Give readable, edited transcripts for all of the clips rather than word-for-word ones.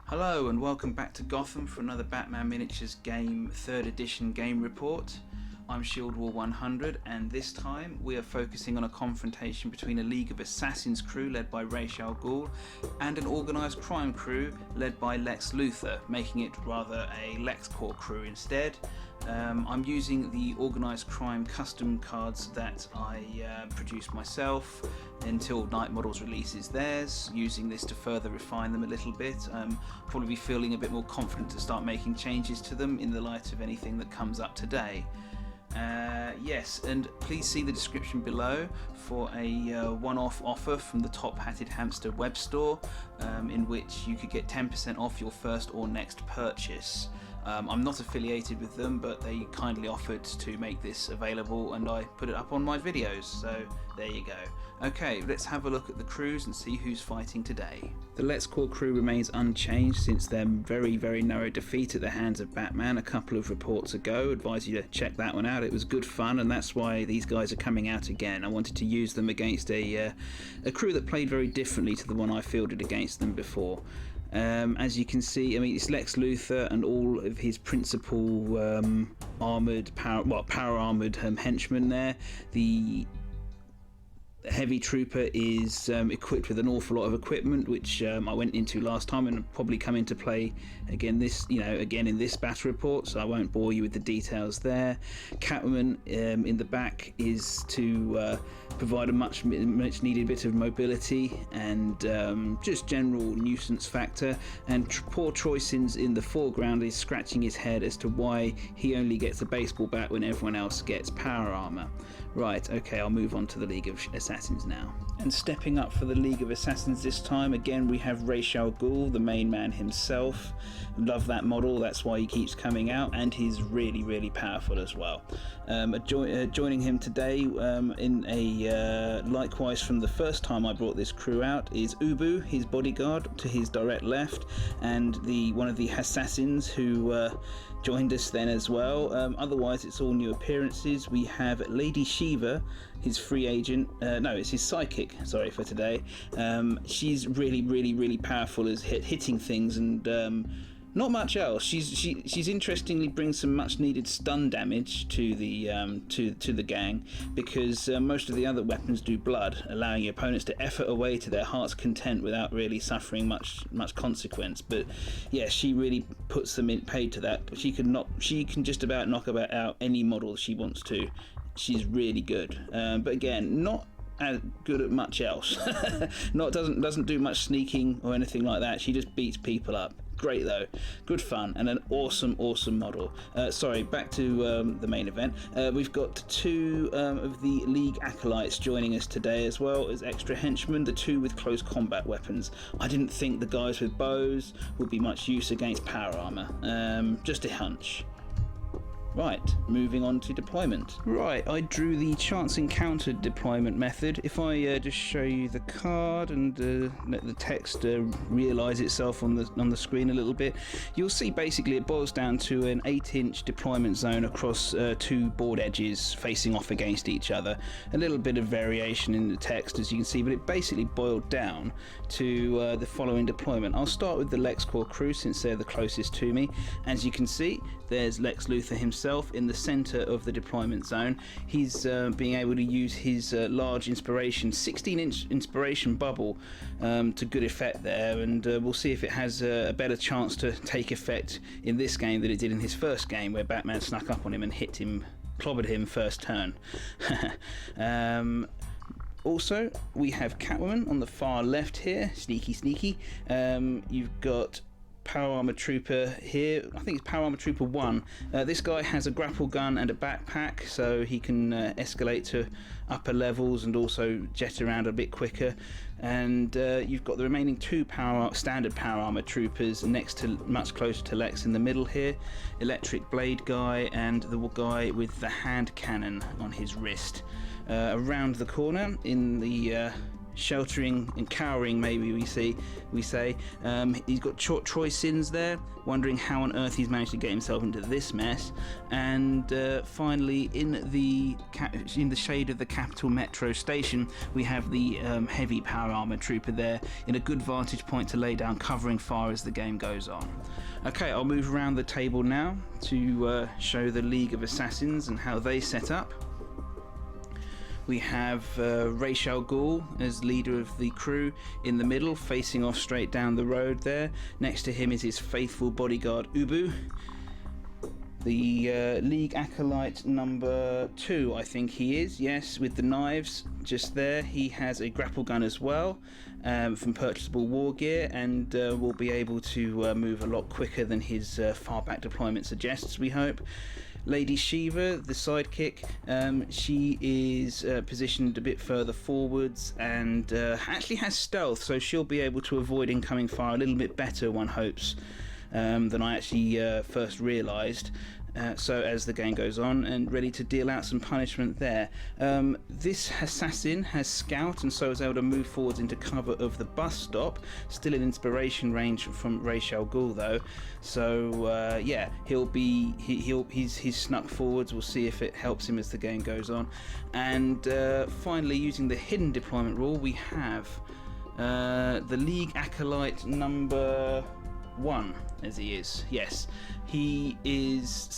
Hello and welcome back to Gotham for another Batman Miniatures game 3rd edition game report. I'm Shield War 100 and this time we are focusing on a confrontation between a League of Assassins crew led by Ra's al Ghul and an organised crime crew led by Lex Luthor, making it rather a Lexcorp crew instead. I'm using the Organised Crime custom cards that I produced myself until Night Models releases theirs, using this to further refine them a little bit. Probably be feeling a bit more confident to start making changes to them in the light of anything that comes up today. Yes, and please see the description below for a one-off offer from the Top Hatted Hamster web store, in which you could get 10% off your first or next purchase. I'm not affiliated with them, but they kindly offered to make this available and I put it up on my videos, so there you go. Okay, let's have a look at the crews and see who's fighting today. The Lexcorp crew remains unchanged since their very narrow defeat at the hands of Batman a couple of reports ago. Advise you to check that one out. It was good fun and that's why these guys are coming out again. I wanted to use them against a crew that played very differently to the one I fielded against them before. As you can see, I mean, it's Lex Luthor and all of his principal power armoured henchmen there. The heavy trooper is equipped with an awful lot of equipment, which I went into last time and will probably come into play again in this battle report, so I won't bore you with the details there. Catwoman in the back is to provide a much needed bit of mobility and just general nuisance factor, and poor Troysins in the foreground is scratching his head as to why he only gets a baseball bat when everyone else gets power armor. Right, okay, I'll move on to the League of Assassins now. And stepping up for the League of Assassins this time, again we have Ra's al Ghul, the main man himself. Love that model, that's why he keeps coming out, and he's really powerful as well. Joining him today in a likewise from the first time I brought this crew out is Ubu, his bodyguard, to his direct left, and one of the assassins who joined us then as well. Otherwise it's all new appearances. We have Lady Shiva, his free agent, it's his psychic, sorry for today. She's really powerful as hitting things and not much else. She's interestingly brings some much needed stun damage to the to the gang, because most of the other weapons do blood, allowing your opponents to effort away to their heart's content without really suffering much consequence. But yeah, she really puts them in paid to that. She can just about knock out any model she wants to. She's really good, but again, not as good at much else. doesn't do much sneaking or anything like that. She just beats people up. Great though, good fun, and an awesome model. Sorry, back to the main event. We've got two of the League acolytes joining us today, as well as extra henchmen, the two with close combat weapons. I didn't think the guys with bows would be much use against power armor. Just a hunch. Right, moving on to deployment. Right, I drew the chance encounter deployment method. If I just show you the card and let the text realise itself on the screen a little bit, you'll see basically it boils down to an 8-inch deployment zone across two board edges facing off against each other. A little bit of variation in the text, as you can see, but it basically boiled down to the following deployment. I'll start with the Lexcorp crew since they're the closest to me. As you can see, there's Lex Luthor himself in the center of the deployment zone. He's being able to use his large inspiration, 16-inch inspiration bubble to good effect there, and we'll see if it has a better chance to take effect in this game than it did in his first game, where Batman snuck up on him and clobbered him first turn. Also, we have Catwoman on the far left here, sneaky. You've got Power Armor Trooper here. I think it's Power Armor Trooper 1. This guy has a grapple gun and a backpack, so he can escalate to upper levels and also jet around a bit quicker. And you've got the remaining two standard Power Armor Troopers much closer to Lex in the middle here. Electric Blade guy and the guy with the hand cannon on his wrist. Around the corner in the sheltering and cowering, maybe we say. He's got Troy Sins there, wondering how on earth he's managed to get himself into this mess. And finally, in the shade of the capital metro station, we have the heavy power armor trooper there in a good vantage point to lay down covering fire as the game goes on. Okay, I'll move around the table now to show the League of Assassins and how they set up. We have Ra's al Ghul as leader of the crew in the middle, facing off straight down the road there. Next to him is his faithful bodyguard Ubu. The League Acolyte number 2, I think he is, yes, with the knives just there. He has a grapple gun as well from purchasable war gear, and will be able to move a lot quicker than his far back deployment suggests, we hope. Lady Shiva, the sidekick, she is positioned a bit further forwards and actually has stealth, so she'll be able to avoid incoming fire a little bit better, one hopes, than I actually first realised. So as the game goes on, and ready to deal out some punishment there. This assassin has scout and so is able to move forwards into cover of the bus stop, still in inspiration range from Ra's al Ghul though. So yeah, he's snuck forwards. We'll see if it helps him as the game goes on. And finally, using the hidden deployment rule, we have the League Acolyte number 1, as he is, yes. He is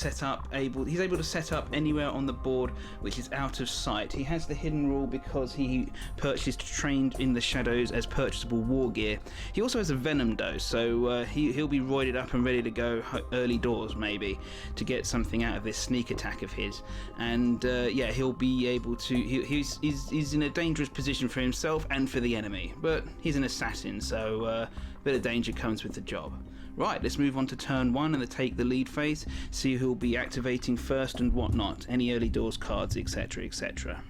he's able to set up anywhere on the board which is out of sight. He has the hidden rule because he purchased trained in the shadows as purchasable war gear. He also has a venom dose, so he'll be roided up and ready to go early doors maybe to get something out of this sneak attack of his. And yeah, he'll be able to, he's in a dangerous position for himself and for the enemy, but he's an assassin, so a bit of danger comes with the job. Right, let's move on to turn 1 and take the lead phase, see who'll be activating first and whatnot, any early doors cards, etc, etc.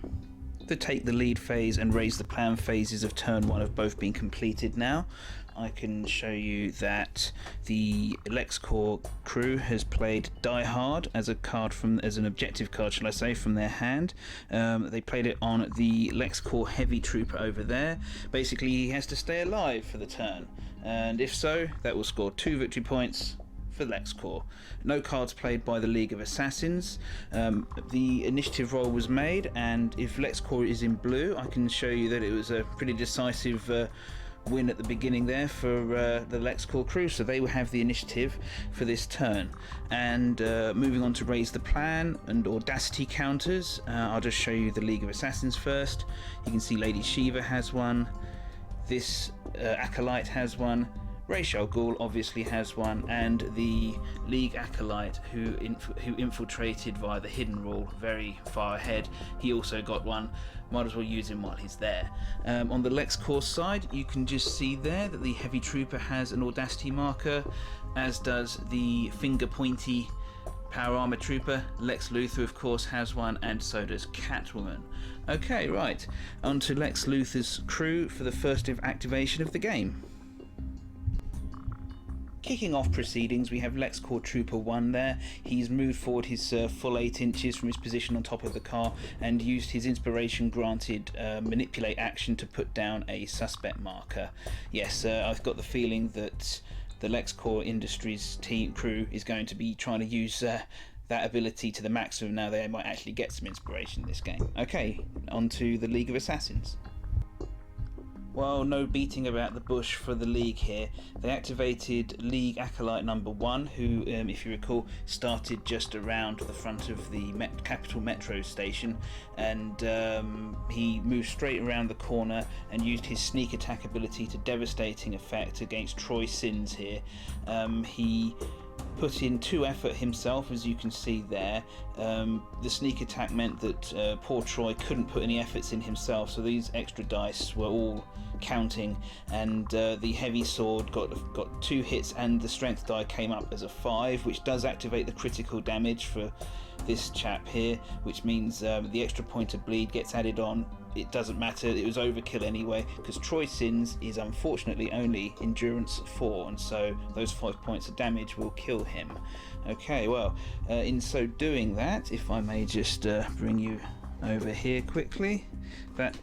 The take the lead phase and raise the plan phases of turn 1 have both been completed now. I can show you that the Lexcorp crew has played Die Hard as an objective card, shall I say, from their hand. They played it on the Lexcorp heavy trooper over there. Basically, he has to stay alive for the turn, and if so, that will score 2 victory points for Lexcorp. No cards played by the League of Assassins. The initiative roll was made, and if Lexcorp is in blue, I can show you that it was a pretty decisive win at the beginning there for the Lexcorp crew, so they will have the initiative for this turn. And moving on to raise the plan and audacity counters, I'll just show you the League of Assassins first. You can see Lady Shiva has one, this Acolyte has one, Ra's al Ghul obviously has one, and the League Acolyte who infiltrated via the hidden rule very far ahead, he also got one. Might as well use him while he's there. On the Lexcorp side, you can just see there that the heavy trooper has an audacity marker, as does the finger pointy power armor trooper. Lex Luthor of course has one, and so does Catwoman. Okay, right, on to Lex Luthor's crew for the first activation of the game. Kicking off proceedings, we have Lexcorp Trooper 1 there. He's moved forward his full 8 inches from his position on top of the car and used his inspiration granted manipulate action to put down a suspect marker. Yes, I've got the feeling that the Lexcorp Industries team crew is going to be trying to use that ability to the maximum. Now they might actually get some inspiration in this game. Okay, on to the League of Assassins. Well, no beating about the bush for the League here. They activated League Acolyte number 1, who, if you recall, started just around the front of the capital metro station, and he moved straight around the corner and used his sneak attack ability to devastating effect against Troy Sins here. He put in 2 effort himself, as you can see there. The sneak attack meant that poor Troy couldn't put any efforts in himself, so these extra dice were all counting, and the heavy sword got 2 hits, and the strength die came up as a 5, which does activate the critical damage for this chap here, which means the extra point of bleed gets added on. It doesn't matter, it was overkill anyway, because Troy Sins is unfortunately only endurance 4, and so those 5 points of damage will kill him. Okay, well, in so doing that, if I may just bring you over here quickly. That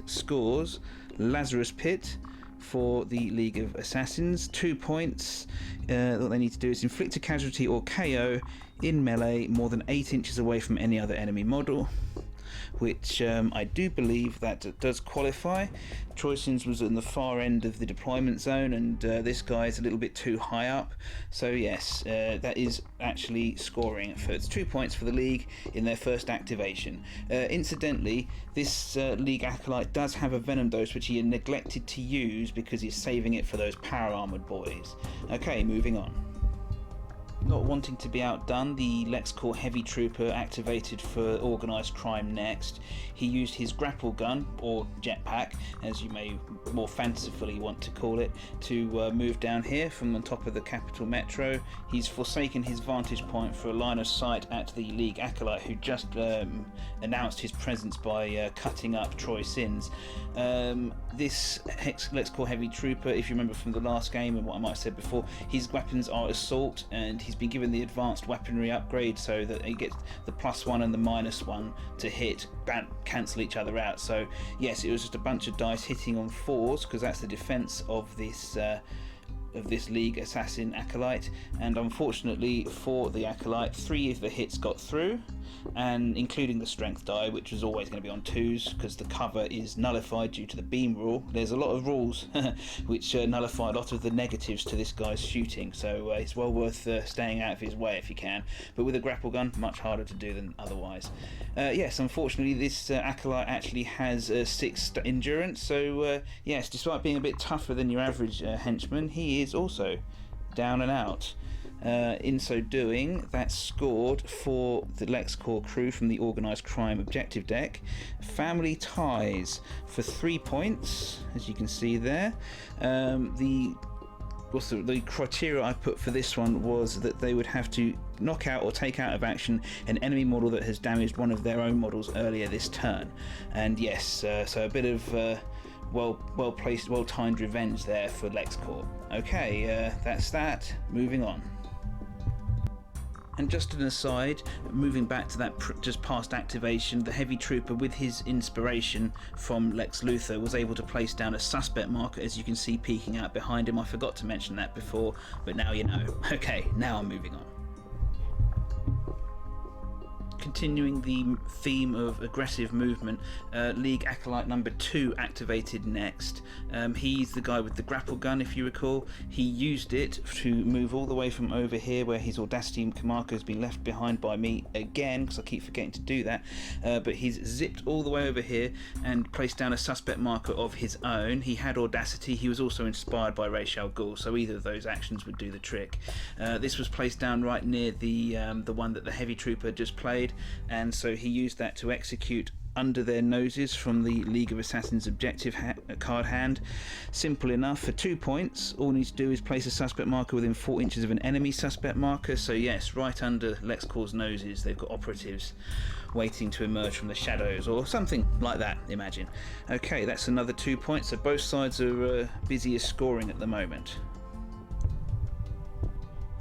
scores Lazarus Pit for the League of Assassins. 2 points. What they need to do is inflict a casualty or KO in melee more than 8 inches away from any other enemy model, which I do believe that does qualify. Troysin's was in the far end of the deployment zone, and this guy is a little bit too high up. So yes, that is actually scoring. It's 2 points for the League in their first activation. Incidentally, this League Acolyte does have a Venom Dose, which he neglected to use because he's saving it for those power armoured boys. Okay, moving on. Not wanting to be outdone, the Lexcorp Heavy Trooper activated for organised crime next. He used his grapple gun, or jetpack, as you may more fancifully want to call it, to move down here from on top of the capital metro. He's forsaken his vantage point for a line of sight at the League Acolyte, who just announced his presence by cutting up Troysin's. This Lexcorp Heavy Trooper, if you remember from the last game and what I might have said before, his weapons are assault, and he's been given the advanced weaponry upgrade so that he gets the +1 and the -1 to hit cancel each other out. So yes, it was just a bunch of dice hitting on 4s, because that's the defense of this League Assassin Acolyte, and unfortunately for the Acolyte, 3 of the hits got through, and including the strength die, which was always going to be on 2s because the cover is nullified due to the beam rule. There's a lot of rules which nullify a lot of the negatives to this guy's shooting, so it's well worth staying out of his way if you can, but with a grapple gun, much harder to do than otherwise. Yes, unfortunately this Acolyte actually has 6 endurance, so yes, despite being a bit tougher than your average henchman, he is also down and out. In so doing, that scored for the Lexcorp crew from the Organised Crime objective deck Family Ties for 3 points, as you can see there. The criteria I put for this one was that they would have to knock out or take out of action an enemy model that has damaged one of their own models earlier this turn. And yes, so a bit of well placed, well timed revenge there for Lexcorp. Okay, that's that. Moving on. And just an aside, moving back to that just past activation, the Heavy Trooper, with his inspiration from Lex Luthor, was able to place down a suspect marker, as you can see peeking out behind him. I forgot to mention that before, but now you know. Okay, now I'm moving on. Continuing the theme of aggressive movement, League Acolyte number 2 activated next. He's the guy with the grapple gun, if you recall. He used it to move all the way from over here, where his Audacity marker has been left behind by me again, because I keep forgetting to do that. But he's zipped all the way over here and placed down a suspect marker of his own. He had Audacity. He was also inspired by Ghul, so either of those actions would do the trick. This was placed down right near the one that the Heavy Trooper just played, and so he used that to execute under their noses from the League of Assassins objective card hand. Simple enough. For 2 points, all you need to do is place a suspect marker within 4 inches of an enemy suspect marker. So yes, right under Lexcorp's noses, they've got operatives waiting to emerge from the shadows, or something like that, imagine. Okay, that's another 2 points. So both sides are busy as scoring at the moment.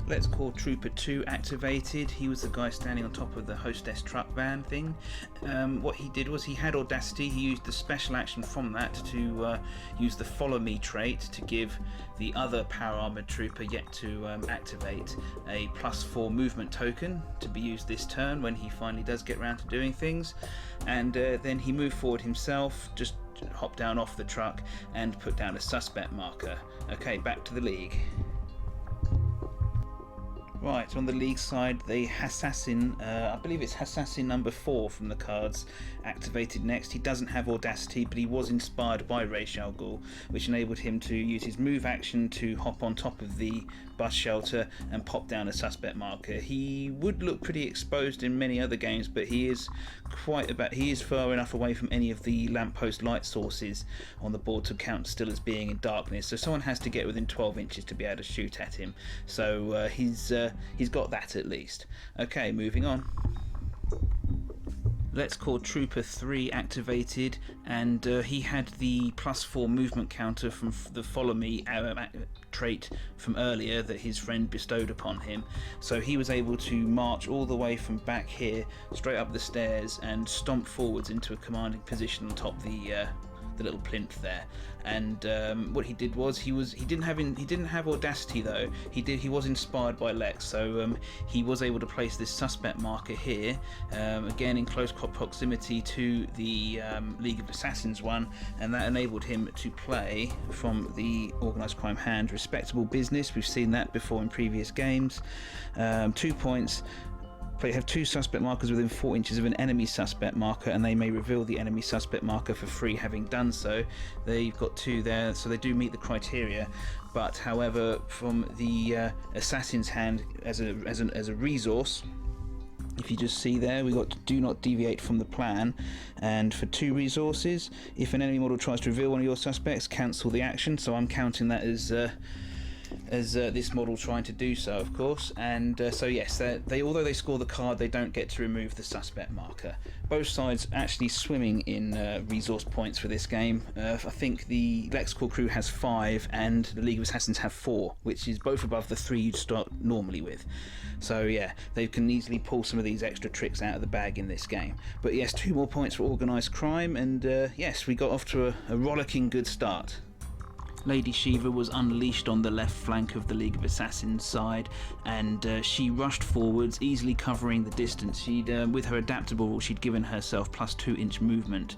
Lexcorp Trooper 2 activated. He was the guy standing on top of the hostess truck van thing. What he did was he had Audacity. He used the special action from that to use the Follow Me trait to give the other power armored trooper yet to activate a +4 movement token to be used this turn when he finally does get around to doing things. And then he moved forward himself, just hopped down off the truck and put down a suspect marker. Okay, back to the League. Right, on the League side, the Assassin, I believe it's Assassin number 4 from the cards, activated next. He doesn't have Audacity, but he was inspired by Ghul, which enabled him to use his move action to hop on top of the bus shelter and pop down a suspect marker. He would look pretty exposed in many other games, but he is far enough away from any of the lamppost light sources on the board to count still as being in darkness, so someone has to get within 12 inches to be able to shoot at him. So he's got that at least. Okay, moving on. Lexcorp Trooper 3 activated, and he had the +4 movement counter from the Follow Me trait from earlier that his friend bestowed upon him. So he was able to march all the way from back here, straight up the stairs, and stomp forwards into a commanding position on top the little plinth there. And what he did was he didn't have audacity though. He was inspired by Lex, so he was able to place this suspect marker here, again in close proximity to the League of Assassins one, and that enabled him to play from the Organised Crime hand. Respectable business. We've seen that before in previous games. 2 points. They have 2 suspect markers within 4 inches of an enemy suspect marker, and they may reveal the enemy suspect marker for free having done so. They've got 2 there, so they do meet the criteria. But however, from the assassin's hand as a resource, if you just see there, we got do not deviate from the plan, and for 2 resources, if an enemy model tries to reveal one of your suspects, cancel the action. So I'm counting that as this model trying to do so, of course. And so yes, although they score the card, they don't get to remove the suspect marker. Both sides actually swimming in resource points for this game. I think the Lexcorp crew has 5 and the League of Assassins have 4, which is both above the 3 you'd start normally with. So yeah, they can easily pull some of these extra tricks out of the bag in this game. But yes, 2 more points for Organised Crime, and yes, we got off to a rollicking good start. Lady Shiva was unleashed on the left flank of the League of Assassins side, and she rushed forwards, easily covering the distance. With her adaptable rule, she'd given herself +2 inch movement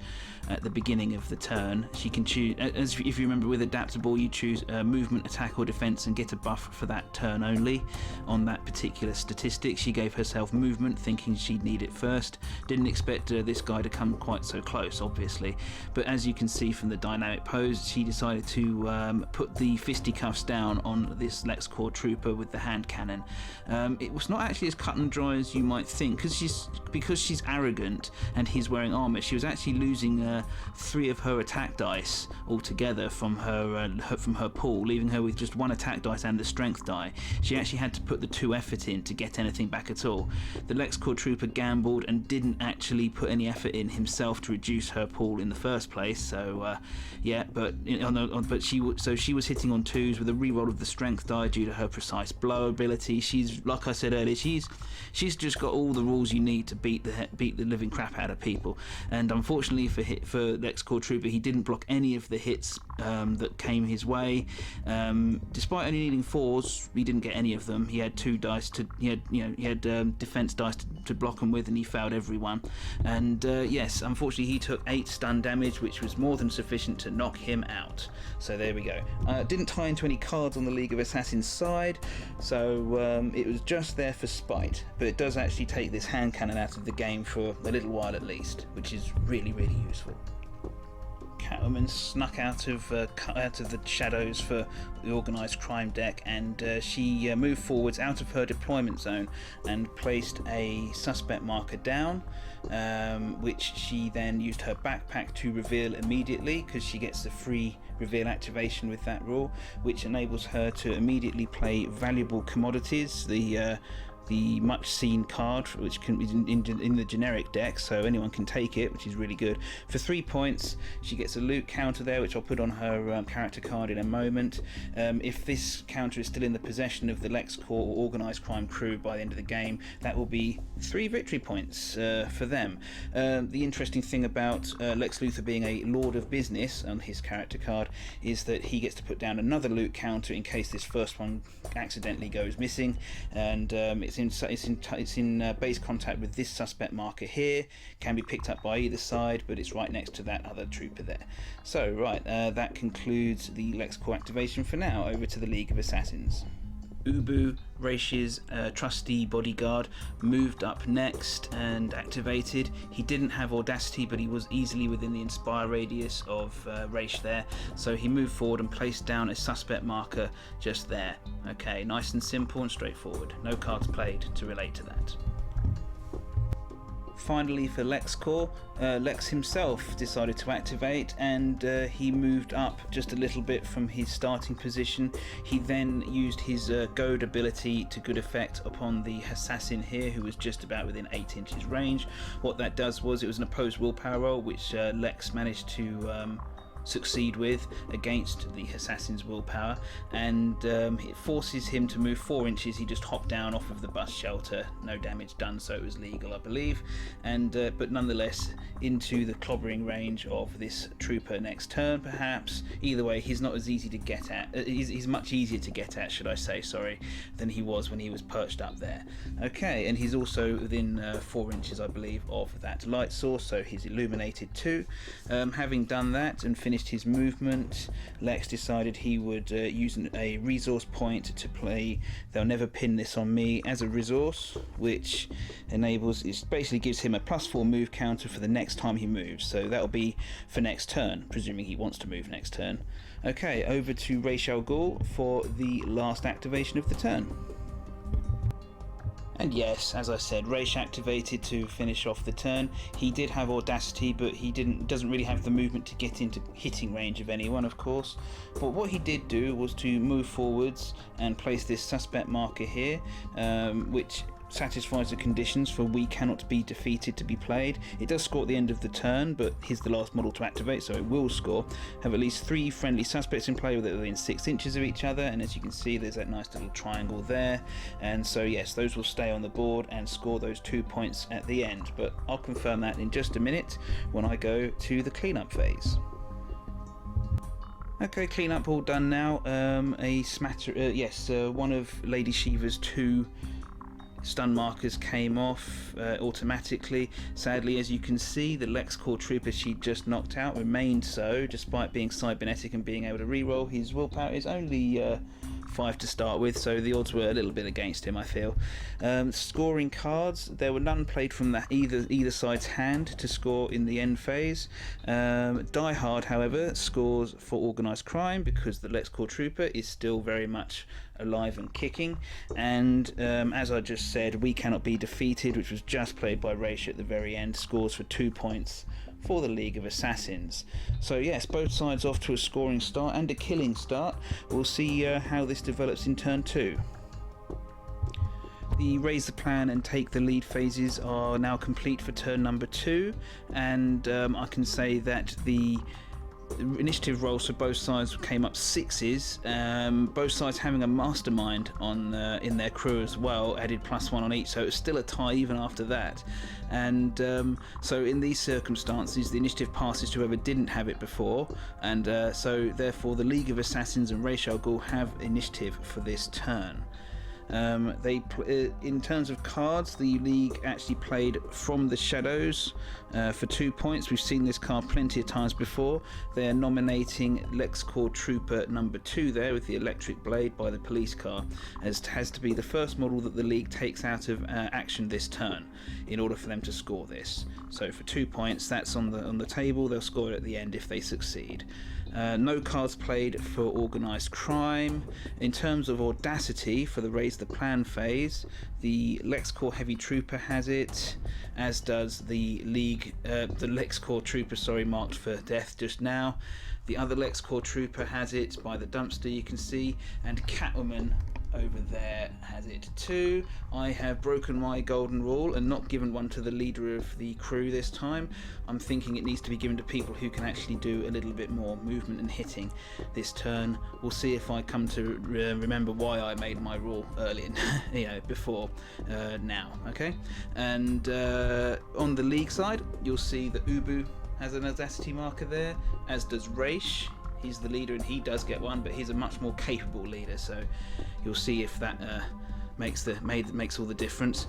at the beginning of the turn. She can choose, if you remember, with adaptable you choose movement, attack or defense and get a buff for that turn only on that particular statistic. She gave herself movement thinking she'd need it first. Didn't expect this guy to come quite so close, obviously, but as you can see from the dynamic pose, she decided to put the fisticuffs down on this Lexcorp trooper with the hand cannon. It was not actually as cut and dry as you might think, because she's arrogant and he's wearing armor. She was actually losing 3 of her attack dice altogether from her pool, leaving her with just 1 attack dice and the strength die. She actually had to put the 2 effort in to get anything back at all. The Lexcorp trooper gambled and didn't actually put any effort in himself to reduce her pool in the first place. So yeah, but she was hitting on 2s with a reroll of the strength die due to her precise blow ability. She's, like I said earlier, she's just got all the rules you need to beat the living crap out of people. And unfortunately for Lexcorp trooper, he didn't block any of the hits that came his way. Despite only needing 4s, he didn't get any of them. He had 2 dice he had defense dice to block them with, and he failed every one. And yes, unfortunately he took 8 stun damage, which was more than sufficient to knock him out. So there we go. Didn't tie into any cards on the League of Assassins side, so it was just there for spite. But it does actually take this hand cannon out of the game for a little while at least, which is really, really useful. Catwoman snuck out of the shadows for the Organised Crime deck, and she moved forwards out of her deployment zone and placed a suspect marker down, which she then used her backpack to reveal immediately, because she gets the free reveal activation with that rule, which enables her to immediately play valuable commodities, the much seen card, which can be in the generic deck, so anyone can take it, which is really good. For 3 points, she gets a loot counter there, which I'll put on her character card in a moment. If this counter is still in the possession of the Lexcorp or Organised Crime crew by the end of the game, that will be 3 victory points for them. The interesting thing about Lex Luthor being a Lord of Business on his character card is that he gets to put down another loot counter in case this first one accidentally goes missing, and it's in base contact with this suspect marker here. Can be picked up by either side, but it's right next to that other trooper there. So right, that concludes the Lexcorp activation for now. Over to the League of Assassins. Ubu, Raish's trusty bodyguard, moved up next and activated. He didn't have audacity, but he was easily within the inspire radius of Raish there, so he moved forward and placed down a suspect marker just there. Okay, nice and simple and straightforward. No cards played to relate to that. finally for Lexcorp, Lex himself decided to activate, and he moved up just a little bit from his starting position. He then used his goad ability to good effect upon the assassin here, who was just about within 8 inches range. What that does was, it was an opposed willpower roll, which Lex managed to succeed with against the assassin's willpower, and it forces him to move 4 inches. He just hopped down off of the bus shelter, no damage done, so it was legal, I believe, and but nonetheless into the clobbering range of this trooper next turn, perhaps. Either way, he's not as easy to get at, he's much easier to get at, should I say, sorry, than he was when he was perched up there. Okay, and he's also within 4 inches, I believe, of that light source, so he's illuminated too. Having done that and finished his movement, Lex decided he would use a resource point to play "They'll Never Pin This on Me" as a resource, which enables, it basically gives him a +4 move counter for the next time he moves, so that'll be for next turn, presuming he wants to move next turn. Okay, over to Ra's al Ghul for the last activation of the turn. And yes, as I said, Ra's activated to finish off the turn. He did have audacity, but he doesn't really have the movement to get into hitting range of anyone, of course. But what he did do was to move forwards and place this suspect marker here, which satisfies the conditions for "We Cannot Be Defeated" to be played. It does score at the end of the turn, but he's the last model to activate, so it will score. Have at least 3 friendly suspects in play within 6 inches of each other, and as you can see, there's that nice little triangle there, and so yes, those will stay on the board and score those 2 points at the end, but I'll confirm that in just a minute when I go to the cleanup phase. Okay, cleanup all done now. One of Lady Shiva's 2 stun markers came off automatically. Sadly, as you can see, the Lexcorp trooper she just knocked out remained so, despite being cybernetic and being able to reroll. His willpower is only 5 to start with, so the odds were a little bit against him, I feel. Scoring cards, there were none played from either side's hand to score in the end phase. Die Hard, however, scores for organised crime because the Lexcorp trooper is still very much alive and kicking, and as I just said, We Cannot Be Defeated, which was just played by Ra's at the very end, scores for 2 points for the League of Assassins. So yes, both sides off to a scoring start and a killing start. We'll see how this develops in turn 2. The raise the plan and take the lead phases are now complete for turn number 2, and I can say that the initiative rolls for both sides came up 6s, both sides having a mastermind on in their crew as well, added +1 on each, so it's still a tie even after that. And so in these circumstances, the initiative passes to whoever didn't have it before, and so therefore the League of Assassins and Ra's al Ghul have initiative for this turn. In terms of cards, the League actually played From the Shadows for 2 points. We've seen this card plenty of times before. They're nominating Lexcorp Trooper number 2 there with the electric blade by the police car, as it has to be the first model that the League takes out of action this turn in order for them to score this. So for 2 points, that's on the table. They'll score it at the end if they succeed. No cards played for organised crime. In terms of audacity for the raise the plan phase, the Lexcorp heavy trooper has it, as does the League, the Lexcorp trooper, sorry, marked for death just now. The other Lexcorp trooper has it by the dumpster, you can see, and Catwoman over there has it too. I have broken my golden rule and not given one to the leader of the crew this time. I'm thinking it needs to be given to people who can actually do a little bit more movement and hitting this turn. We'll see if I come to remember why I made my rule earlier, before now. Okay, and on the League side, you'll see that Ubu has an audacity marker there, as does Ra's. He's the leader and he does get one, but he's a much more capable leader, so you'll see if that makes all the difference.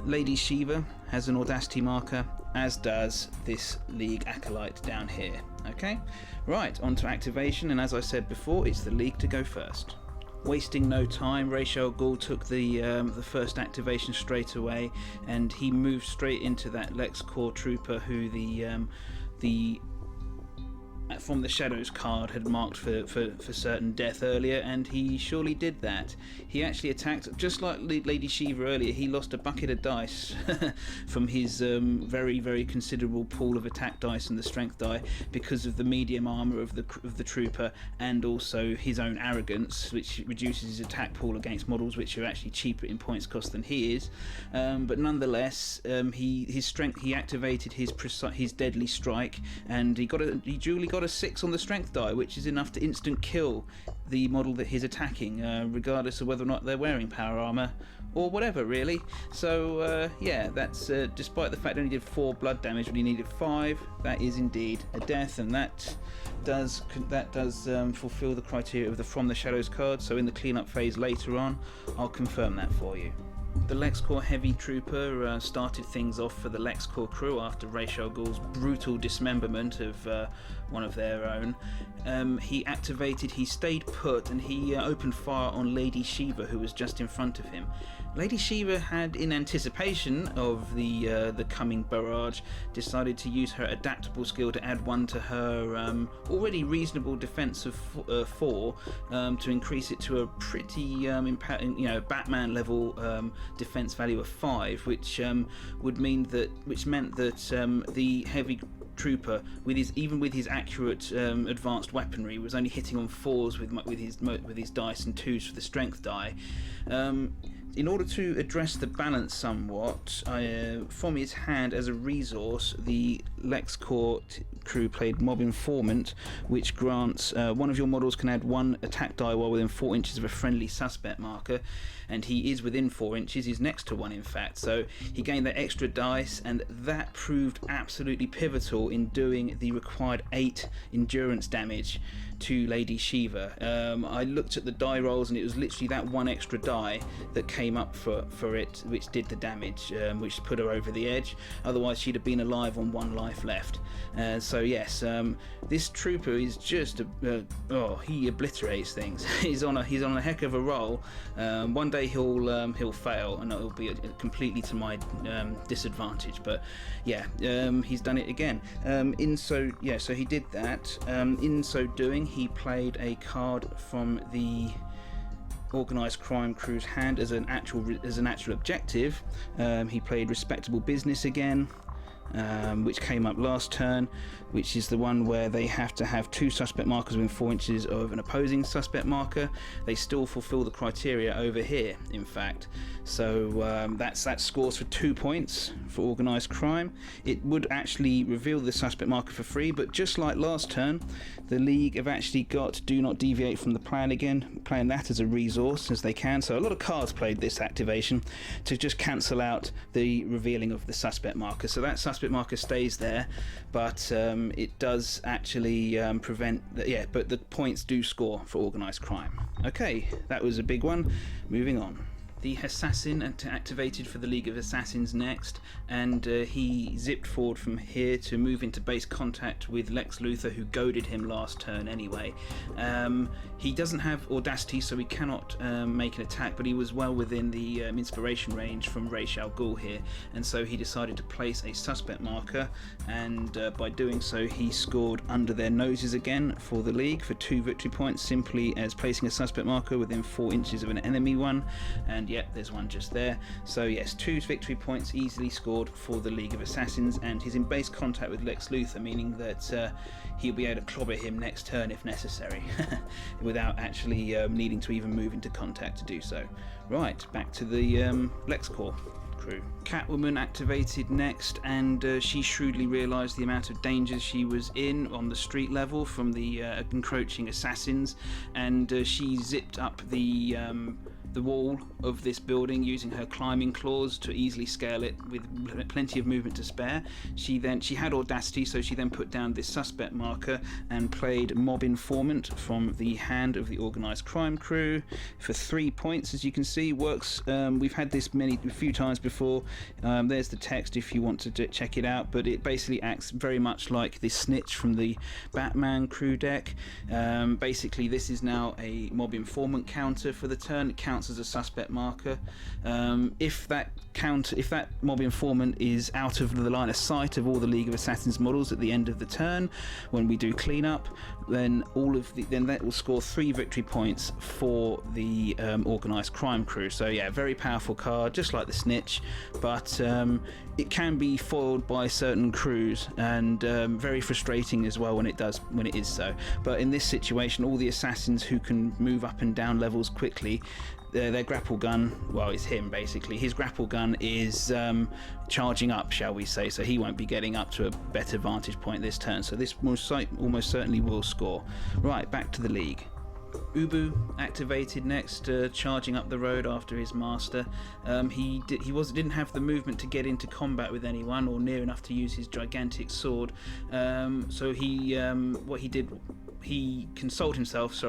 Lady Shiva has an audacity marker, as does this League acolyte down here. Okay, right, on to activation, and as I said before, it's the League to go first. Wasting no time, Ra's al Ghul took the first activation straight away, and he moved straight into that Lexcorp trooper, who the from the Shadows card had marked for certain death earlier, and he surely did that. He actually attacked, just like Lady Shiva earlier, he lost a bucket of dice from his very, very considerable pool of attack dice and the strength die because of the medium armour of the trooper, and also his own arrogance, which reduces his attack pool against models which are actually cheaper in points cost than he is. But nonetheless, he activated his deadly strike, and he duly got a 6 on the strength die, which is enough to instant kill the model that he's attacking, regardless of whether or not they're wearing power armor or whatever, really. So yeah, that's despite the fact that he did 4 blood damage when he needed 5. That is indeed a death, and that does fulfill the criteria of the From the Shadows card. So in the cleanup phase later on, I'll confirm that for you. The Lexcorp Heavy Trooper started things off for the Lexcorp crew after Ra's al Ghul's brutal dismemberment of one of their own. He stayed put, and he opened fire on Lady Shiva, who was just in front of him. Lady Shiva had, in anticipation of the coming barrage, decided to use her adaptable skill to add 1 to her already reasonable defense of 4 to increase it to a pretty Batman level defense value of 5, which meant that the heavy trooper, with his accurate advanced weaponry, was only hitting on 4s with his dice and 2s for the strength die. In order to address the balance somewhat, from his hand as a resource, the Lexcorp crew played Mob Informant, which grants one of your models can add 1 attack die while within 4 inches of a friendly suspect marker, and he is within 4 inches. He's next to 1, in fact, so he gained that extra dice, and that proved absolutely pivotal in doing the required 8 endurance damage to Lady Shiva. I looked at the die rolls, and it was literally that 1 extra die that came up for it, which did the damage, which put her over the edge. Otherwise she'd have been alive on 1 life left. So yes, this trooper is just he obliterates things. he's on a heck of a roll. One day he'll fail, and it'll be completely to my disadvantage, but yeah, he's done it again. So he did that. In so doing, he played a card from the Organised crime crew's hand as an actual objective. He played Respectable Business again, which came up last turn, which is the one where they have to have 2 suspect markers within 4 inches of an opposing suspect marker. They still fulfill the criteria over here, in fact. So that scores for 2 points for organised crime. It would actually reveal the suspect marker for free, but just like last turn, the League have actually got Do Not Deviate from the Plan again, playing that as a resource as they can. So a lot of cards played this activation to just cancel out the revealing of the suspect marker. So that suspect marker stays there, but it does actually prevent but the points do score for organised crime. Okay, that was a big one. Moving on. The Assassin activated for the League of Assassins next, and he zipped forward from here to move into base contact with Lex Luthor, who goaded him last turn anyway. He doesn't have audacity, so he cannot make an attack, but he was well within the inspiration range from Ra's al Ghul here, and so he decided to place a suspect marker, and by doing so he scored under their noses again for the League for 2 victory points, simply as placing a suspect marker within 4 inches of an enemy one, and yep, there's one just there. So yes, 2 victory points easily scored for the League of Assassins, and he's in base contact with Lex Luthor, meaning that he'll be able to clobber him next turn if necessary, without actually needing to even move into contact to do so. Right, back to the Lexcorp crew. Catwoman activated next, and she shrewdly realised the amount of danger she was in on the street level from the encroaching assassins, and she zipped up the wall of this building using her climbing claws to easily scale it with plenty of movement to spare. She had audacity, so she then put down this suspect marker and played Mob Informant from the hand of the Organised crime crew for 3 points. As you can see, works. We've had this a few times before. There's the text if you want to check it out, but it basically acts very much like the Snitch from the Batman crew deck. Basically, this is now a Mob Informant counter for the turn. It counts counts as a suspect marker. If that mob informant is out of the line of sight of all the League of Assassins models at the end of the turn, when we do cleanup, then that will score 3 victory points for the organised crime crew. So yeah, very powerful card, just like the Snitch, but it can be foiled by certain crews, and very frustrating as well when it is so. But in this situation, all the assassins who can move up and down levels quickly, their grapple gun, well, it's him basically, his grapple gun is charging up, shall we say, so he won't be getting up to a better vantage point this turn, so this almost certainly will score. Right, back to the League. Ubu activated next, charging up the road after his master. He didn't have the movement to get into combat with anyone or near enough to use his gigantic sword. So what he did, he consoled himself,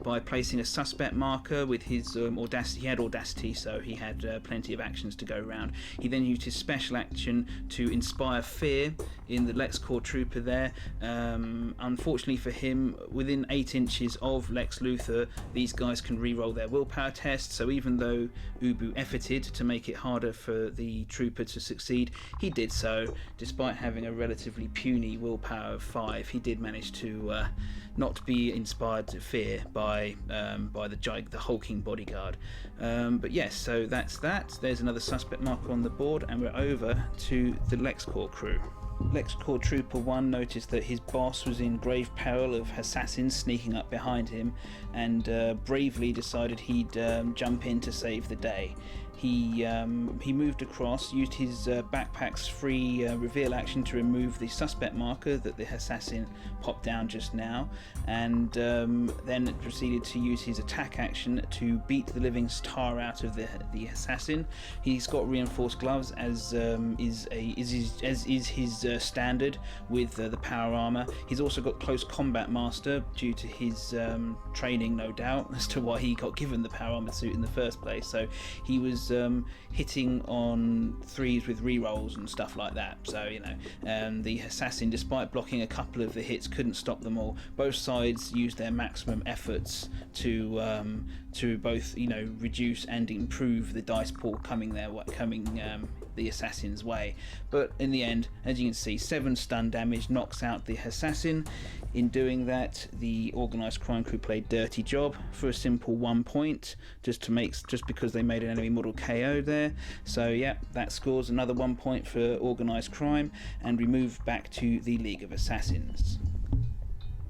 by placing a suspect marker with his audacity. He had audacity, so he had plenty of actions to go around. He then used his special action to inspire fear in the Lexcorp trooper there. Unfortunately for him, within 8 inches of Lex Luthor, these guys can re-roll their willpower test, so even though Ubu efforted to make it harder for the trooper to succeed, he did so. Despite having a relatively puny willpower of 5, he did manage to not be inspired to fear by the hulking bodyguard. But yes, so that's that. There's another suspect marker on the board, and we're over to the Lexcorp crew. Lexcorp Trooper 1 noticed that his boss was in grave peril of assassins sneaking up behind him, and bravely decided he'd jump in to save the day. He moved across, used his backpack's free reveal action to remove the suspect marker that the assassin popped down just now, and then proceeded to use his attack action to beat the living tar out of the assassin. He's got reinforced gloves, as is his standard with the power armor. He's also got close combat master due to his training, no doubt, as to why he got given the power armor suit in the first place. So he was hitting on 3s with rerolls and stuff like that. So the assassin, despite blocking a couple of the hits, couldn't stop them all. Both sides used their maximum efforts to both reduce and improve the dice pool coming the assassin's way. But in the end, as you can see, 7 stun damage knocks out the assassin. In doing that, the organised crime crew played dirty job for a simple 1 point, just because they made an enemy model KO there. So yeah, that scores another 1 point for organised crime, and we move back to the League of Assassins.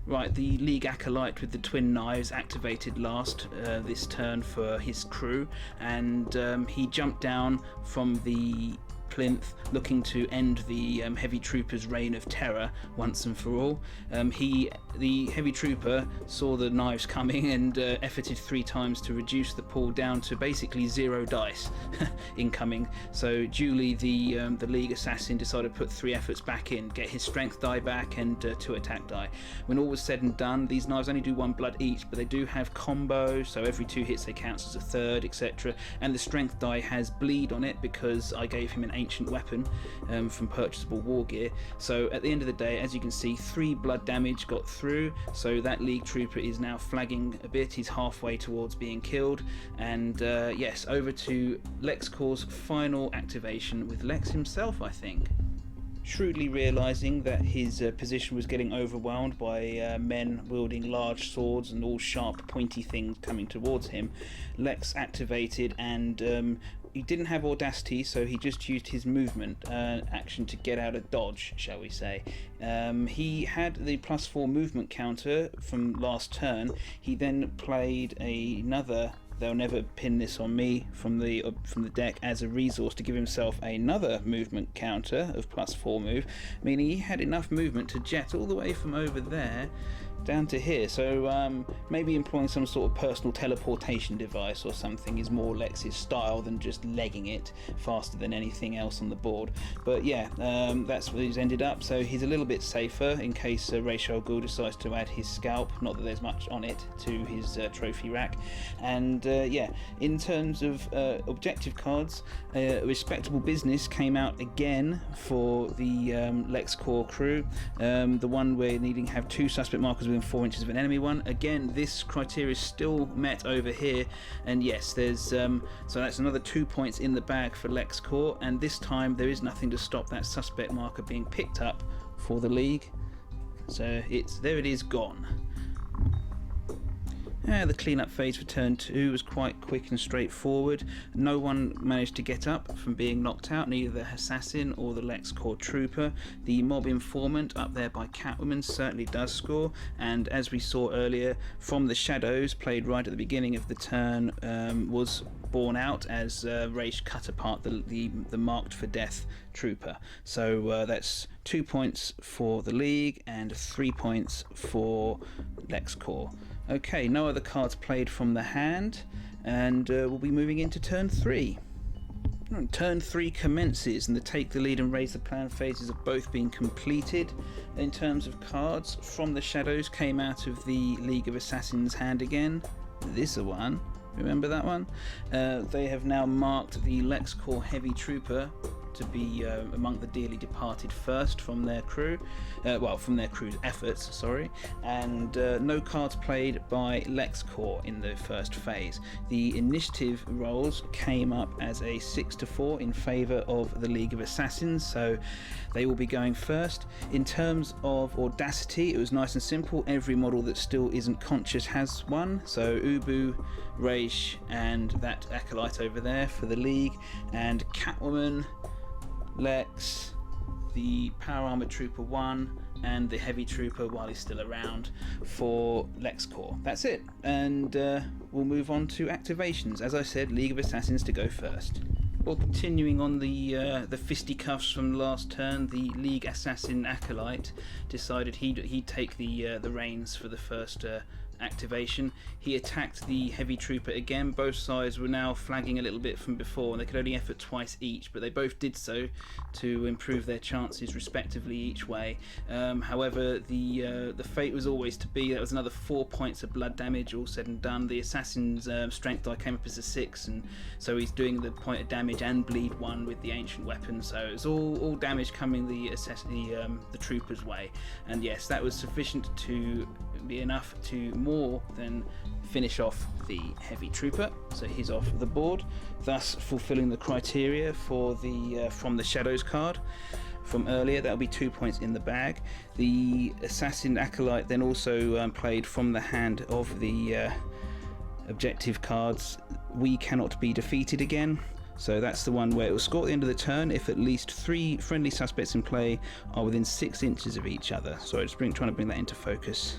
Right, the League Acolyte with the twin knives activated last this turn for his crew, and he jumped down from the plinth looking to end the heavy trooper's reign of terror once and for all. The heavy trooper saw the knives coming and efforted 3 times to reduce the pool down to basically 0 dice incoming. So duly the League assassin decided to put 3 efforts back in, get his strength die back and 2 attack die. When all was said and done, these knives only do 1 blood each, but they do have combo, so every 2 hits they count as a third, etc. And the strength die has bleed on it because I gave him an ancient weapon from purchasable war gear. So at the end of the day, as you can see, 3 blood damage got through, so that League trooper is now flagging a bit. He's halfway towards being killed, and yes, over to Lexcorp's final activation with Lex himself, I think. Shrewdly realising that his position was getting overwhelmed by men wielding large swords and all sharp pointy things coming towards him, Lex activated, and he didn't have audacity, so he just used his movement action to get out of dodge, shall we say. He had the +4 movement counter from last turn. He then played another "they'll never pin this on me" from the deck as a resource to give himself another movement counter of +4 move, meaning he had enough movement to jet all the way from over there down to here. So maybe employing some sort of personal teleportation device or something is more Lex's style than just legging it faster than anything else on the board. But yeah, that's where he's ended up, so he's a little bit safer in case Ghul decides to add his scalp, not that there's much on it, to his trophy rack. And yeah, in terms of objective cards, respectable business came out again for the Lexcorp crew. The one where needing to have 2 suspect markers within 4 inches of an enemy one. Again, this criteria is still met over here, and yes, there's so that's another 2 points in the bag for Lexcorp, and this time there is nothing to stop that suspect marker being picked up for the league. So there it is, gone. The clean-up phase for turn 2 was quite quick and straightforward. No one managed to get up from being knocked out, neither the assassin or the Lexcorp trooper. The mob informant up there by Catwoman certainly does score, and as we saw earlier, from the shadows, played right at the beginning of the turn, was borne out as Raish cut apart the marked for death trooper. So that's 2 points for the league and 3 points for Lexcorp. Okay, no other cards played from the hand, and we'll be moving into turn 3. Turn 3 commences, and the take the lead and raise the plan phases have both been completed. In terms of cards, From the Shadows came out of the League of Assassins hand again. This one. Remember that one? They have now marked the Lexcorp Heavy Trooper to be among the dearly departed first from their crew, from their crew's efforts, sorry, and no cards played by Lexcorp in the first phase. The initiative rolls came up as a 6-4 in favour of the League of Assassins, so they will be going first. In terms of audacity, it was nice and simple. Every model that still isn't conscious has one, so Ubu, Raish, and that acolyte over there for the League, and Catwoman, Lex, the Power Armoured Trooper 1, and the Heavy Trooper while he's still around for Lexcorp. That's it, and we'll move on to activations. As I said, League of Assassins to go first. Well, continuing on the fisticuffs from last turn, the League Assassin Acolyte decided he'd take the reins for the first activation. He attacked the Heavy Trooper again. Both sides were now flagging a little bit from before, and they could only effort twice each, but they both did so to improve their chances respectively each way. However, the fate was always to be that was another 4 points of blood damage all said and done. The assassin's strength die came up as a 6, and so he's doing the point of damage and bleed 1 with the ancient weapon, so it's all damage coming the trooper's way. And yes, that was sufficient to be enough to more than finish off the Heavy Trooper, so he's off the board, thus fulfilling the criteria for the From the Shadows card from earlier. That'll be 2 points in the bag. The Assassin Acolyte then also played from the hand of the objective cards We Cannot Be Defeated again. So that's the one where it will score at the end of the turn if at least 3 friendly suspects in play are within 6 inches of each other. So it's trying to bring that into focus.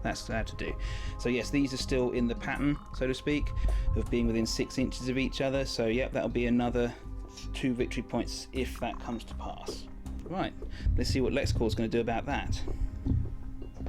That's how to do. So yes, these are still in the pattern, so to speak, of being within 6 inches of each other. So yep, that'll be another 2 victory points if that comes to pass. Right, let's see what Lexcorp's going to do about that.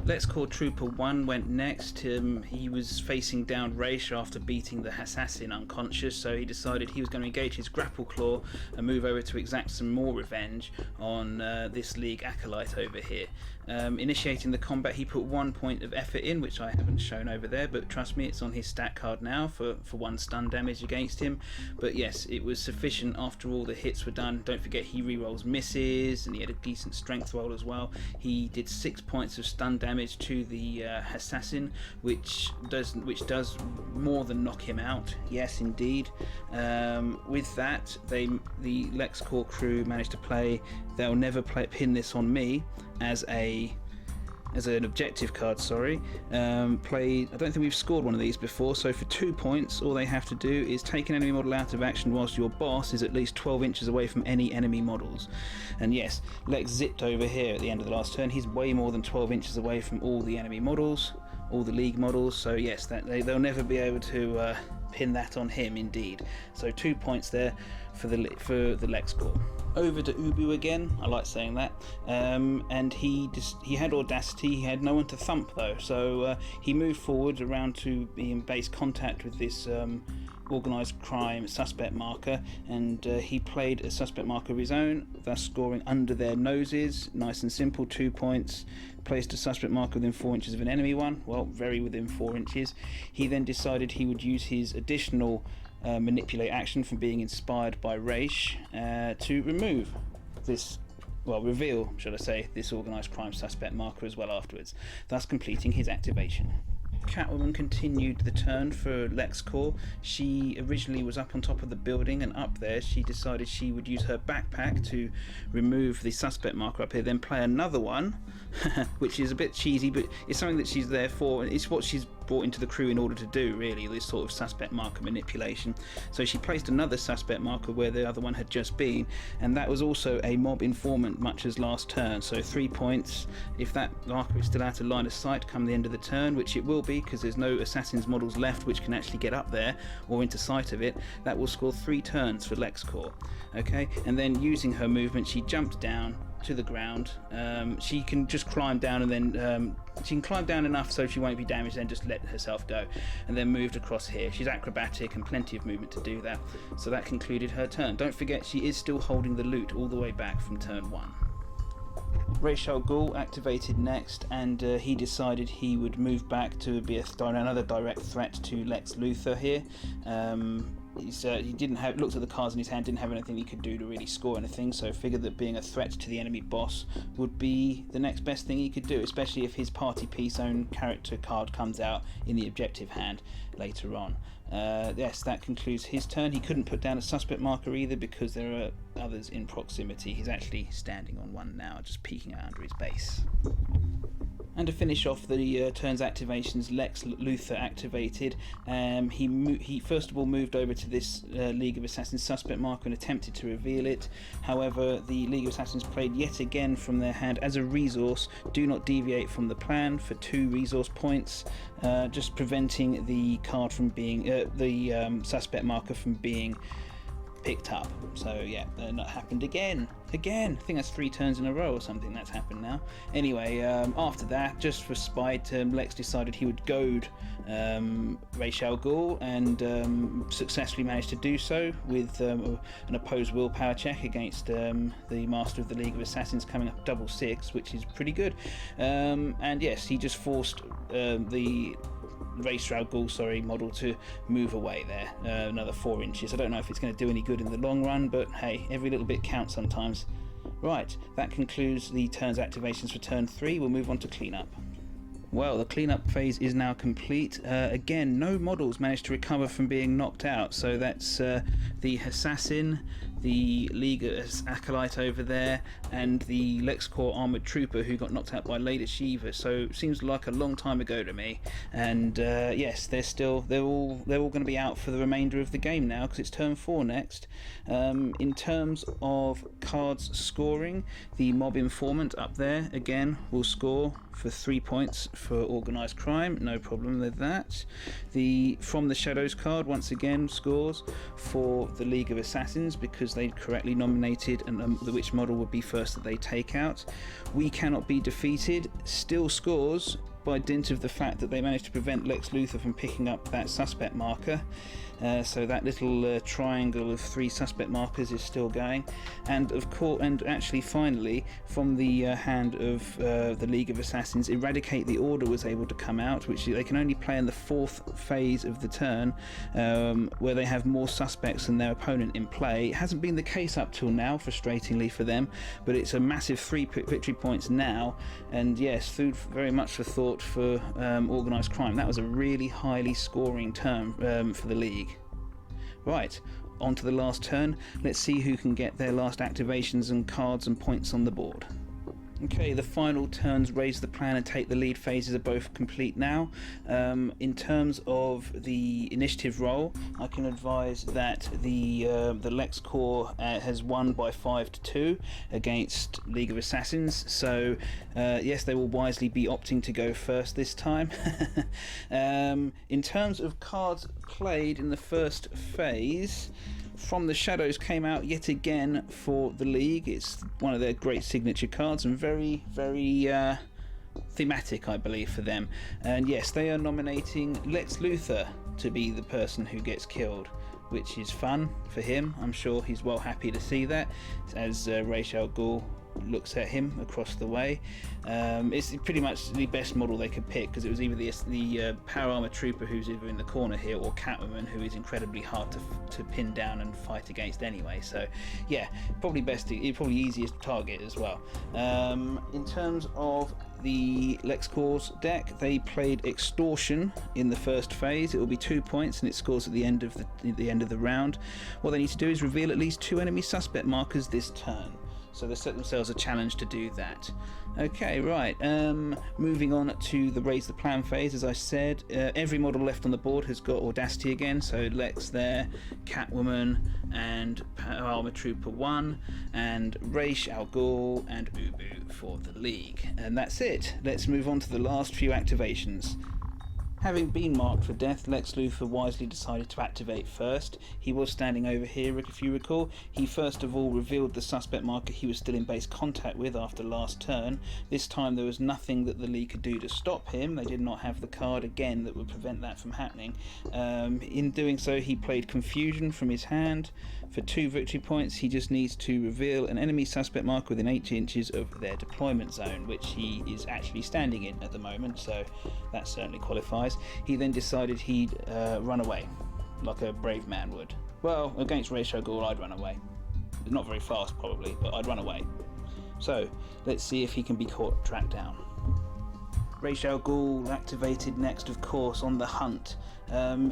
Lexcorp Trooper 1 went next. He was facing down Raish after beating the assassin unconscious, so he decided he was going to engage his grapple claw and move over to exact some more revenge on this League Acolyte over here. Initiating the combat, he put 1 point of effort in, which I haven't shown over there, but trust me, it's on his stat card now for 1 stun damage against him. But yes, it was sufficient after all the hits were done. Don't forget he rerolls misses, and he had a decent strength roll as well. He did 6 points of stun damage to the assassin, which does more than knock him out. Yes, indeed. With that, the Lexcorp crew managed to play They'll Never Pin This on Me as an objective card, sorry. I don't think we've scored one of these before, so for 2 points all they have to do is take an enemy model out of action whilst your boss is at least 12 inches away from any enemy models. And yes, Lex zipped over here at the end of the last turn. He's way more than 12 inches away from all the enemy models, all the league models, so yes, they'll never be able to pin that on him indeed. So 2 points there for the Lexcorp. Over to Ubu again, I like saying that, and he had audacity. He had no one to thump though, so he moved forward around to be in base contact with this organised crime suspect marker, and he played a suspect marker of his own, thus scoring under their noses. Nice and simple, 2 points. Placed a suspect marker within 4 inches of an enemy one, well, very within 4 inches. He then decided he would use his additional manipulate action from being inspired by Raish to remove this reveal, should I say, this organised crime suspect marker as well afterwards, thus completing his activation. Catwoman continued the turn for Lexcorp. She originally was up on top of the building, and up there she decided she would use her backpack to remove the suspect marker up here, then play another one, which is a bit cheesy, but it's something that she's there for. It's what she's brought into the crew in order to do, really, this sort of suspect marker manipulation. So she placed another suspect marker where the other one had just been, and that was also a mob informant, much as last turn. So 3 points if that marker is still out of line of sight come the end of the turn, which it will be because there's no assassins models left which can actually get up there or into sight of it. That will score 3 turns for Lexcorp. Okay, and then using her movement, she jumped down to the ground. She can just climb down, and then she can climb down enough so she won't be damaged, then just let herself go, and then moved across here. She's acrobatic and plenty of movement to do that. So that concluded her turn. Don't forget, she is still holding the loot all the way back from turn 1. Ghul activated next, and he decided he would move back to be another direct threat to Lex Luthor here. He didn't have looked at the cards in his hand, didn't have anything he could do to really score anything, so figured that being a threat to the enemy boss would be the next best thing he could do, especially if his party piece own character card comes out in the objective hand later on. Yes, that concludes his turn. He couldn't put down a suspect marker either because there are others in proximity. He's actually standing on one now, just peeking out under his base. And to finish off the turn's activations, Lex Luthor activated. He first of all moved over to this League of Assassins suspect marker and attempted to reveal it. However, the League of Assassins played yet again from their hand as a resource. Do not deviate from the plan for 2 resource points, just preventing the card from being the suspect marker from being picked up. So yeah, that happened again. I think that's 3 turns in a row or something that's happened now. Anyway, after that, just for spite, Lex decided he would goad Ghul, and successfully managed to do so with an opposed willpower check against the Master of the League of Assassins, coming up double 6, which is pretty good. And yes, he just forced the Ghul model to move away there another 4 inches. I don't know if it's going to do any good in the long run, but hey, every little bit counts sometimes. Right, that concludes the turn's activations for turn 3. We'll move on to cleanup. Well, the cleanup phase is now complete. Again, no models managed to recover from being knocked out, so that's the Assassin, the League Acolyte over there, and the Lexcorp Armoured Trooper who got knocked out by Lady Shiva. So it seems like a long time ago to me. And yes, they're all going to be out for the remainder of the game now, because it's turn 4 next. In terms of cards scoring, the Mob Informant up there again will score for 3 points for organised crime, no problem with that. The From the Shadows card once again scores for the League of Assassins because they correctly nominated and which model would be first that they take out. We Cannot Be Defeated still scores by dint of the fact that they managed to prevent Lex Luthor from picking up that suspect marker. So that little triangle of 3 suspect markers is still going, and of course, and actually finally from the hand of the League of Assassins, Eradicate the Order was able to come out, which they can only play in the 4th phase of the turn, where they have more suspects than their opponent in play. It hasn't been the case up till now, frustratingly for them, but it's a massive 3 victory points now, and yes, food very much for thought for organised crime. That was a really highly scoring turn for the League. Right, on to the last turn. Let's see who can get their last activations and cards and points on the board. Okay, the final turns Raise the Plan and Take the Lead phases are both complete now. In terms of the initiative roll, I can advise that the Lexcorp has won by 5-2 against League of Assassins. So yes, they will wisely be opting to go first this time. In terms of cards played in the first phase, From the Shadows came out yet again for the League. It's one of their great signature cards and very, very thematic, I believe, for them. And yes, they are nominating Lex Luthor to be the person who gets killed. which is fun for him. I'm sure he's well happy to see that, as Ra's al Ghul looks at him across the way. It's pretty much the best model they could pick, because it was either the power armor trooper, who's either in the corner here, or Catwoman, who is incredibly hard to pin down and fight against anyway. So yeah, probably probably easiest target as well. In terms of the Lexcorp's deck, they played Extortion in the first phase. It will be 2 points, and it scores at the end of the round. What they need to do is reveal at least 2 enemy suspect markers this turn. So they set themselves a challenge to do that. Okay, right. Moving on to the Raise the Plan phase. As I said, every model left on the board has got Audacity again. So Lex there, Catwoman, and Power Armor Trooper 1, and Ra's al Ghul and Ubu for the League. And that's it. Let's move on to the last few activations. Having been marked for death, Lex Luthor wisely decided to activate first. He was standing over here, if you recall. He first of all revealed the suspect marker he was still in base contact with after last turn. This time there was nothing that the League could do to stop him. They did not have the card again that would prevent that from happening. In doing so, he played Confusion from his hand. For 2 victory points, he just needs to reveal an enemy suspect marker within 8 inches of their deployment zone, which he is actually standing in at the moment, so that certainly qualifies. He then decided he'd run away, like a brave man would. Well, against Ra's al Ghul, I'd run away. Not very fast, probably, but I'd run away. So, let's see if he can be tracked down. Ra's al Ghul activated next, of course, on the hunt.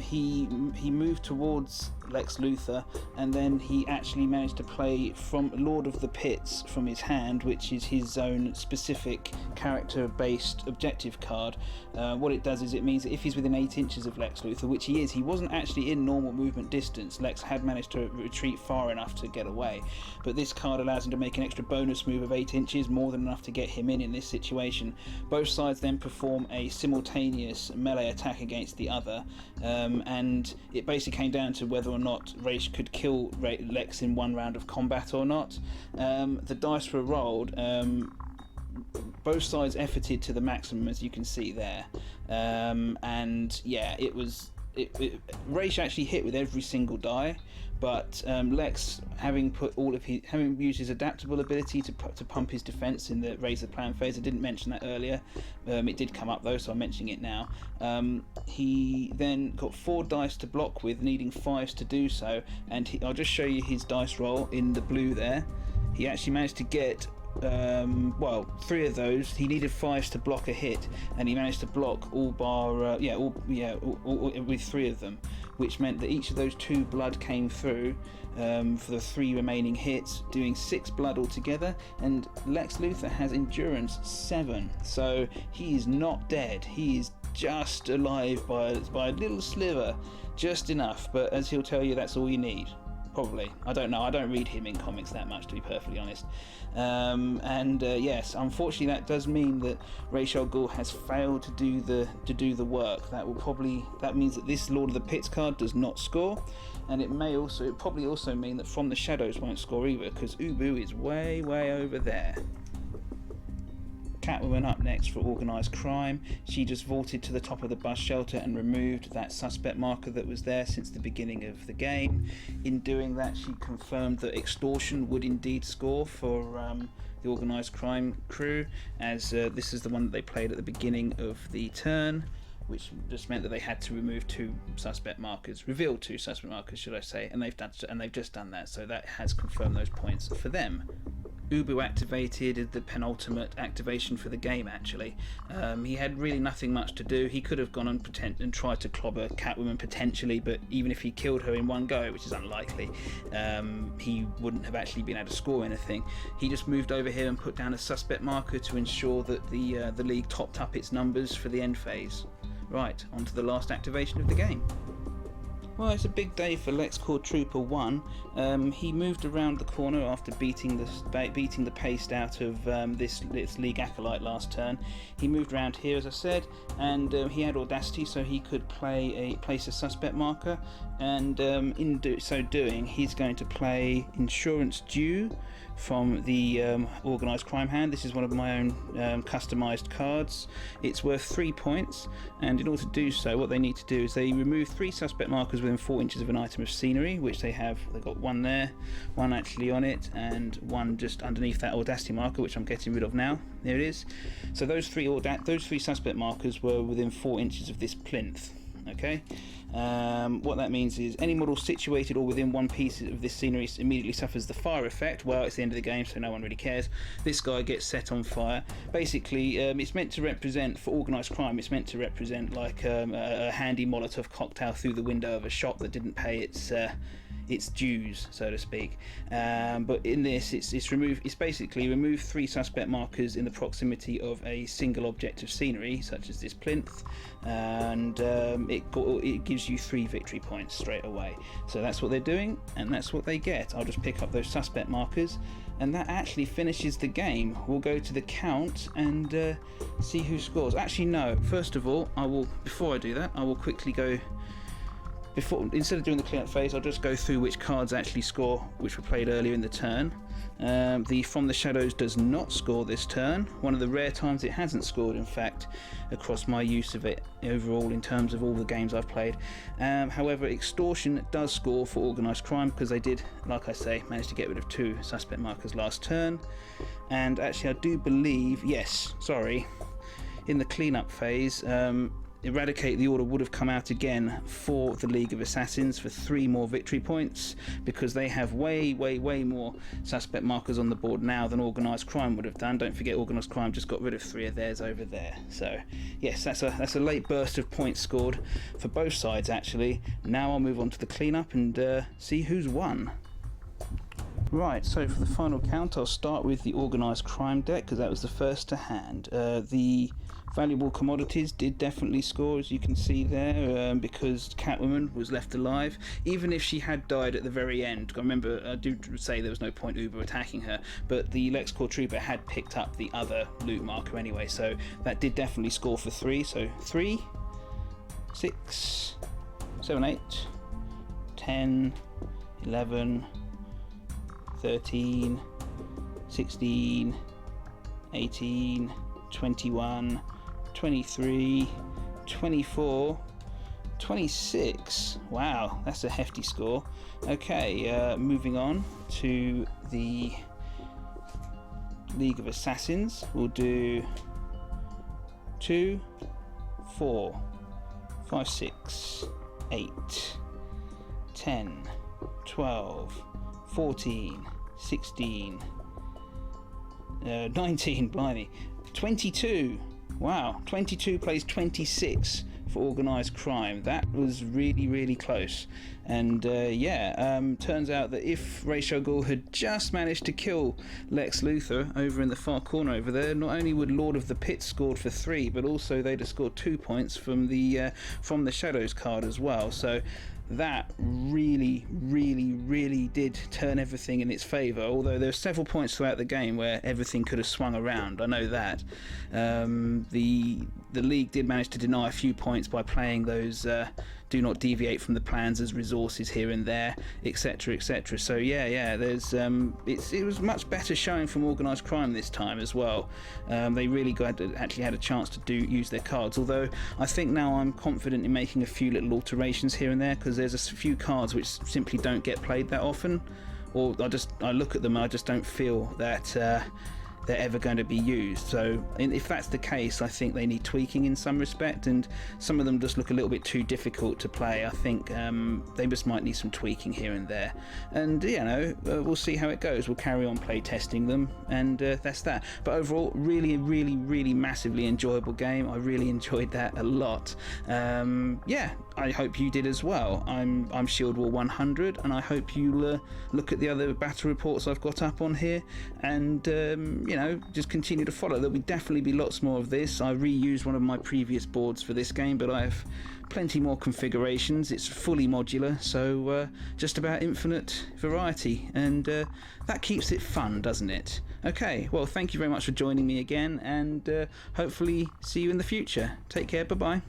He moved towards Lex Luthor, and then he actually managed to play from Lord of the Pits from his hand, which is his own specific character-based objective card. What it does is it means that if he's within 8 inches of Lex Luthor, which he is, he wasn't actually in normal movement distance. Lex had managed to retreat far enough to get away, but this card allows him to make an extra bonus move of 8 inches, more than enough to get him in this situation. Both sides then perform a simultaneous melee attack against the other, and it basically came down to whether or not Ra's could kill Lex in 1 round of combat or not. The dice were rolled. Both sides efforted to the maximum, as you can see there, and yeah, Ra's actually hit with every single die, but Lex, having used his adaptable ability to pump his defense in the Raise the Plan phase, I didn't mention that earlier. It did come up though, so I'm mentioning it now. He then got 4 dice to block with, needing 5s to do so, and I'll just show you his dice roll in the blue there. He actually managed to get 3 of those. He needed 5s to block a hit, and he managed to block all bar with 3 of them, which meant that each of those 2 blood came through for the 3 remaining hits, doing 6 blood altogether. And Lex Luthor has endurance 7, so he is not dead. He is just alive by a little sliver, just enough. But as he'll tell you, that's all you need. Probably. I don't know. I don't read him in comics that much, to be perfectly honest. Yes, unfortunately, that does mean that Ra's al Ghul has failed to do the work. That means that this Lord of the Pits card does not score, and it probably also mean that From the Shadows won't score either, because Ubu is way over there. Catwoman up next for Organised Crime. She just vaulted to the top of the bus shelter and removed that suspect marker that was there since the beginning of the game. In doing that, she confirmed that Extortion would indeed score for the Organised Crime crew, as this is the one that they played at the beginning of the turn, which just meant that they had to remove 2 suspect markers, reveal 2 suspect markers, should I say, and they've just done that, so that has confirmed those points for them. Ubu activated the penultimate activation for the game, actually. He had really nothing much to do. He could have gone and tried to clobber Catwoman potentially, but even if he killed her in one go, which is unlikely, he wouldn't have actually been able to score anything. He just moved over here and put down a suspect marker to ensure that the League topped up its numbers for the end phase. Right, on to the last activation of the game. Well, it's a big day for Lexcorp Trooper 1. He moved around the corner after beating the paste out of this League Acolyte last turn. He moved around here, as I said, and he had Audacity, so he could place a suspect marker, and so doing, he's going to play Insurance Due from the Organised Crime hand. This is one of my own customised cards. It's worth 3 points, and in order to do so, what they need to do is they remove 3 suspect markers within 4 inches of an item of scenery, which they've got one there, one actually on it, and one just underneath that audacity marker, which I'm getting rid of now. There it is. So those three suspect markers were within 4 inches of this plinth. Okay, what that means is any model situated or within one piece of this scenery immediately suffers the fire effect. Well, it's the end of the game, so no one really cares. This guy gets set on fire. Basically, it's meant to represent, for organised crime, it's meant to represent like a handy Molotov cocktail through the window of a shop that didn't pay its dues, so to speak. But in this, it's basically remove 3 suspect markers in the proximity of a single object of scenery, such as this plinth, and it gives you 3 victory points straight away. So that's what they're doing, and that's what they get. I'll just pick up those suspect markers, and that actually finishes the game. We'll go to the count and see who scores. Actually, no. First of all, before I do that, I will quickly go. Instead of doing the cleanup phase, I'll just go through which cards actually score, which were played earlier in the turn. The From the Shadows does not score this turn, one of the rare times it hasn't scored, in fact, across my use of it overall in terms of all the games I've played. However, Extortion does score for Organised Crime, because they did, like I say, manage to get rid of 2 suspect markers last turn. And actually, I do believe, in the cleanup phase, Eradicate the Order would have come out again for the League of Assassins for 3 more victory points, because they have way more suspect markers on the board now than Organised Crime would have done. Don't forget, Organised Crime just got rid of 3 of theirs over there. So yes, that's a late burst of points scored for both sides actually. Now I'll move on to the cleanup and see who's won. Right, so for the final count, I'll start with the Organised Crime deck, because that was the first to hand. The valuable commodities did definitely score, as you can see there, because Catwoman was left alive, even if she had died at the very end. I remember, I do say there was no point Uber attacking her, but the Lexcorp trooper had picked up the other loot marker anyway, so that did definitely score for 3. So 3, 6, 7, 8, 10, 11, 13, 16, 18, 21, 23, 24, 26. Wow, that's a hefty score. Okay, moving on to the League of Assassins. We'll do 2, 4, 5, 6, 8, 10, 12, 14, 16, 19, blimey, 22. Wow, 22 plays 26 for Organised Crime. That was really close. And turns out that if Ra's al Ghul had just managed to kill Lex Luthor over in the far corner over there, not only would Lord of the Pit scored for 3, but also they'd have scored 2 points from the Shadows card as well. So that really did turn everything in its favour, although there were several points throughout the game where everything could have swung around. I know that. The league did manage to deny a few points by playing those do not deviate from the plans as resources here and there, etc. So there's it was much better showing from Organised Crime this time as well. They really actually had a chance to use their cards, although I think now I'm confident in making a few little alterations here and there, because there's a few cards which simply don't get played that often, or I look at them and I just don't feel that they're ever going to be used. So if that's the case, I think they need tweaking in some respect, and some of them just look a little bit too difficult to play. I think they just might need some tweaking here and there, and we'll see how it goes. We'll carry on play testing them, and that's that. But overall, really massively enjoyable game. I really enjoyed that a lot. I hope you did as well. I'm Shield Wall 100, and I hope you'll look at the other battle reports I've got up on here, and just continue to follow. There'll definitely be lots more of this. I reused one of my previous boards for this game, but I have plenty more configurations. It's fully modular, so just about infinite variety, and that keeps it fun, doesn't it? Okay, well, thank you very much for joining me again, and hopefully see you in the future. Take care, bye-bye.